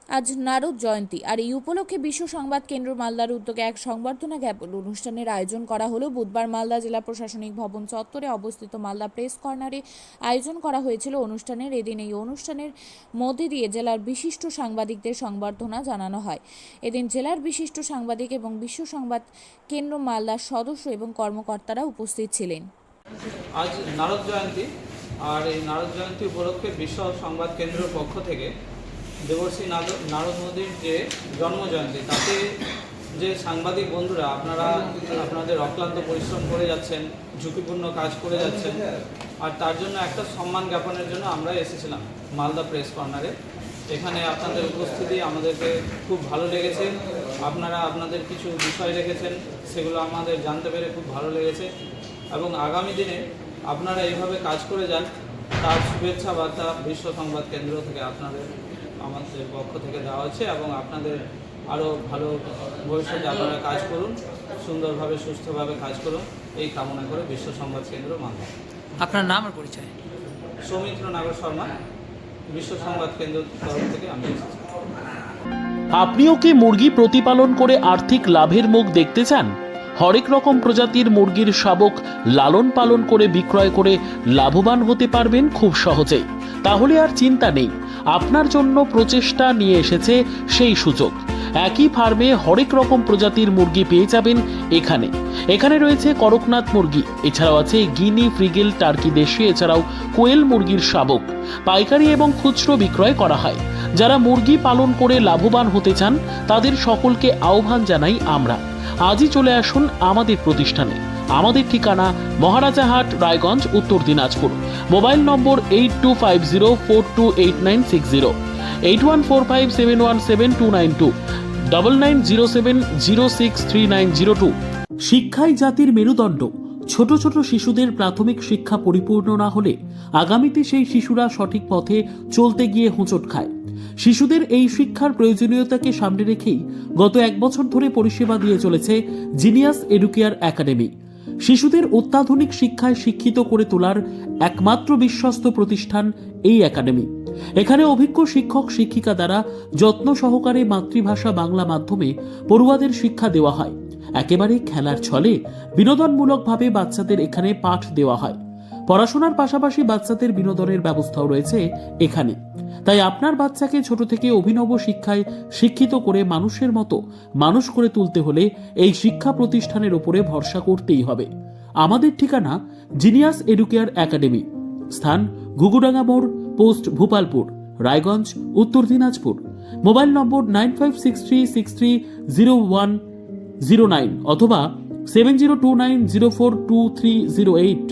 আজ নারদ জয়ন্তী, আর এই উপলক্ষে বিশ্ব সংবাদ কেন্দ্র মালদার উদ্যোগে এক সংবর্ধনা জ্ঞাপন অনুষ্ঠানের আয়োজন করা হলো। বুধবার মালদা জেলা প্রশাসনিক ভবন চত্বরে অবস্থিত মালদা প্রেস কর্নারে আয়োজন করা হয়েছিল অনুষ্ঠানের। এদিন এই অনুষ্ঠানের মধ্যে দিয়ে জেলার বিশিষ্ট সাংবাদিকদের সংবর্ধনা জানানো হয়। এদিন জেলার বিশিষ্ট সাংবাদিক এবং বিশ্ব সংবাদ কেন্দ্র মালদার সদস্য এবং কর্মকর্তারা উপস্থিত ছিলেন। আজ নারদ জয়ন্তী, আর এই নারদ জয়ন্তী উপলক্ষে বিশ্ব সংবাদ কেন্দ্রের পক্ষ থেকে দেবর্ষী নারদ মোদীর যে জন্মজয়ন্তী, তাতে যে সাংবাদিক বন্ধুরা আপনারা আপনাদের অক্লান্ত পরিশ্রম করে যাচ্ছেন, ঝুঁকিপূর্ণ কাজ করে যাচ্ছেন, আর তার জন্য একটা সম্মান জ্ঞাপনের জন্য আমরা এসেছিলাম মালদা প্রেস কর্নারে। এখানে আপনাদের উপস্থিতি আমাদেরকে খুব ভালো লেগেছে। আপনারা আপনাদের কিছু বিষয় রেখেছেন, সেগুলো আমাদের জানতে পেরে খুব ভালো লেগেছে, এবং আগামী দিনে আপনারা এইভাবে কাজ করে যান, তার শুভেচ্ছা বার্তা বিশ্ব সংবাদ কেন্দ্র থেকে আমাদের পক্ষ থেকে দেওয়া হচ্ছে। এবং আপনাদের আরও ভালো ভবিষ্যতে আপনারা কাজ করুন, সুন্দরভাবে সুস্থভাবে কাজ করুন, এই কামনা করে বিশ্ব সংবাদ কেন্দ্র মালদা। আপনার নাম আর পরিচয়? সৌমিত্র নাগর শর্মা, বিশ্ব সংবাদ কেন্দ্র তরফ থেকে আমি এসেছি। আপনিও কি মুরগি প্রতিপালন করে আর্থিক লাভের মুখ দেখতে চান? হরেক রকম প্রজাতির মুরগির শাবক লালন পালন করে বিক্রয় করে লাভবান হতে পারবেন খুব সহজেই। তাহলে আর চিন্তা নেই, আপনার জন্য প্রচেষ্টা নিয়ে এসেছে সেই সুযোগ। একই ফার্মে হরেক রকম প্রজাতির মুরগি পেয়ে যাবেন এখানে রয়েছে করকনাথ মুরগি, এছাড়াও আছে গিনি, ফ্রিগেল, টার্কি দেশি, এছাড়াও কোয়েল মুরগির শাবক। পাইকারি এবং খুচরো বিক্রয় করা হয়। যারা মুরগি পালন করে লাভবান হতে চান তাদের সকলকে আহ্বান জানাই আমরা। আজই চলে আসুন আমাদের প্রতিষ্ঠানে। আমাদের ঠিকানা মহারাজাহাট, রায়গঞ্জ, উত্তর দিনাজপুর। মোবাইল নম্বর 8250428960, 8145717292, 9907063902। শিক্ষাই জাতির মেরুদণ্ড। ছোট ছোট শিশুদের প্রাথমিক শিক্ষা পরিপূর্ণ না হলে আগামীতে সেই শিশুরা সঠিক পথে চলতে গিয়ে হোঁচট খায়। শিশুদের এই শিক্ষার প্রয়োজনীয়তাকে সামনে রেখেই গত 1 বছর ধরে পরিষেবা দিয়ে চলেছে জিনিয়াস এডুকেয়ার একাডেমি। শিশুদের অত্যাধুনিক শিক্ষায় শিক্ষিত করে তোলার একমাত্র বিশ্বস্ত প্রতিষ্ঠান এই একাডেমি। এখানে অভিজ্ঞ শিক্ষক শিক্ষিকা দ্বারা যত্ন সহকারে মাতৃভাষা বাংলা মাধ্যমে পড়ুয়াদের শিক্ষা দেওয়া হয়। একেবারে খেলার ছলে বিনোদনমূলকভাবে বাচ্চাদের এখানে পাঠ দেওয়া হয়। পড়াশোনার পাশাপাশি বাচ্চাদের বিনোদনের ব্যবস্থাও রয়েছে এখানে। তাই আপনার বাচ্চাকে ছোট থেকে অভিনব শিক্ষায় শিক্ষিত করে মানুষের মতো মানুষ করে তুলতে হলে এই শিক্ষা প্রতিষ্ঠানের উপরে ভরসা করতেই হবে। আমাদের ঠিকানা জিনিয়াস এডুকেয়ার একাডেমি, স্থান ঘুঘুডাঙ্গা মোড়, পোস্ট ভূপালপুর, রায়গঞ্জ, উত্তর দিনাজপুর। মোবাইল নম্বর 9563630109 অথবা 7029042308।